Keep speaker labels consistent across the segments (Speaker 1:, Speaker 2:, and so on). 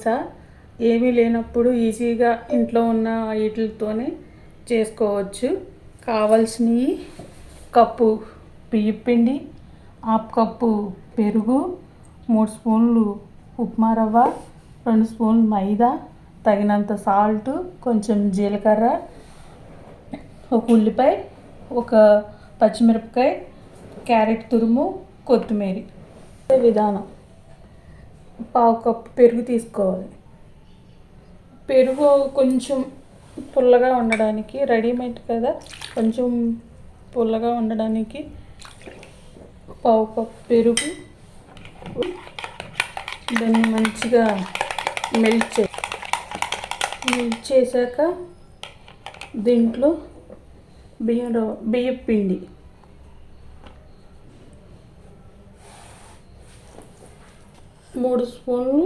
Speaker 1: దోశ ఏమీ లేనప్పుడు ఈజీగా ఇంట్లో ఉన్న వీటితోనే చేసుకోవచ్చు. కావాల్సినవి కప్పు బియ్యం పిండి, హాఫ్ కప్పు పెరుగు, 3 స్పూన్లు ఉప్మా రవ్వ, 2 స్పూన్లు మైదా, తగినంత సాల్ట్, కొంచెం జీలకర్ర, ఒక ఉల్లిపాయ, ఒక పచ్చిమిరపకాయ, క్యారెట్ తురుము, కొత్తిమీర. విధానం: పావు కప్పు పెరుగు తీసుకోవాలి. పెరుగు కొంచెం పుల్లగా ఉండడానికి, రెడీమేడ్ కదా, కొంచెం పుల్లగా ఉండడానికి పావు కప్పు పెరుగు. దాన్ని మంచిగా మెల్ట్ చేశాక దీంట్లో బియ్యం పిండి, మూడు స్పూన్లు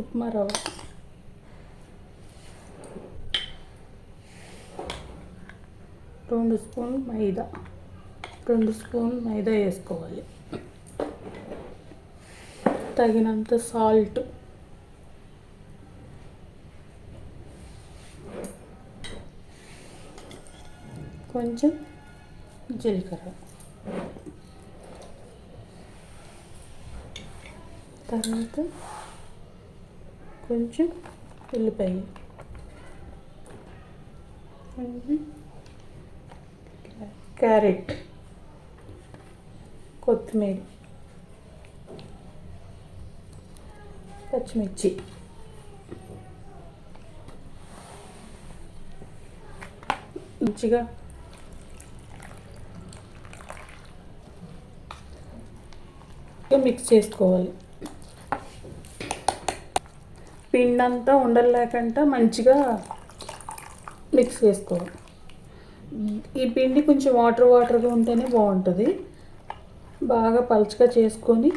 Speaker 1: ఉప్మా రవ్వ, 2 స్పూన్లు మైదా, 2 స్పూన్లు మైదా వేసుకోవాలి. తగినంత సాల్ట్, కొంచెం జీలకర్ర, తర్వాత కొంచెం ఉల్లిపాయ, క్యారెట్, కొత్తిమీర, పచ్చిమిర్చి. మంచిగా మిక్స్ చేసుకోవాలి. పిండి అంతా ఉండలు లేకుండా మంచిగా మిక్స్ చేసుకోవాలి. ఈ పిండి కొంచెం వాటర్గా ఉంటేనే బాగుంటుంది. బాగా పలుచగా చేసుకొని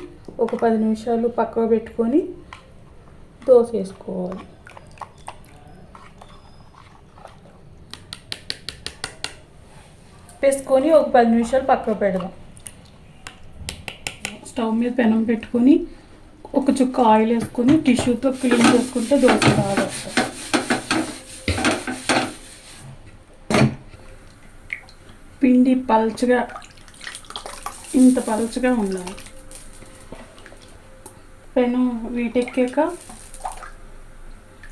Speaker 1: ఒక 10 నిమిషాలు పక్కకు పెట్టుకొని దోశ వేసుకోవాలి. వేసుకొని ఒక 10 నిమిషాలు పక్కకు పెడదాం. స్టవ్ మీద పెనం పెట్టుకొని ఒక చుక్క ఆయిల్ వేసుకొని టిష్యూతో క్లీన్ చేసుకుంటే దోశ బాగా వస్తుంది. పిండి పలుచగా, ఇంత పలుచగా ఉండాలి. పెనం వీటెక్కాక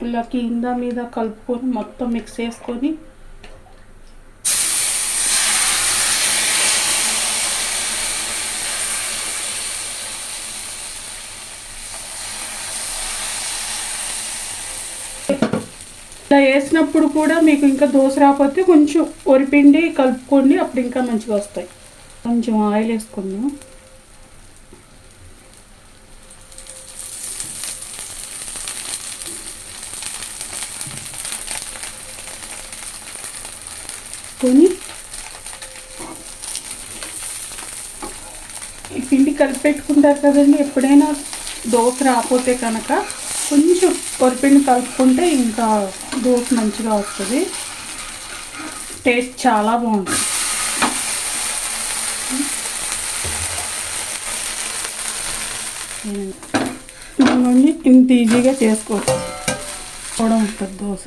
Speaker 1: ఇలా కింద మీద కలుపుకొని మొత్తం మిక్స్ చేసుకొని ఇలా వేసినప్పుడు కూడా మీకు ఇంకా దోశ రాకపోతే కొంచెం వరిపిండి కలుపుకోండి, అప్పుడు ఇంకా మంచిగా వస్తాయి. కొంచెం ఆయిల్ వేసుకుందాం. ఈ పిండి కలిపి పెట్టుకుంటారు కదండి, ఎప్పుడైనా దోశ రాకపోతే కనుక కొంచెం వరిపిండి కలుపుకుంటే ఇంకా దోశ మంచిగా వస్తుంది. టేస్ట్ చాలా బాగుంటుంది. ఇంత ఈజీగా చేసుకోవచ్చు కూడా ఉంటుంది దోశ.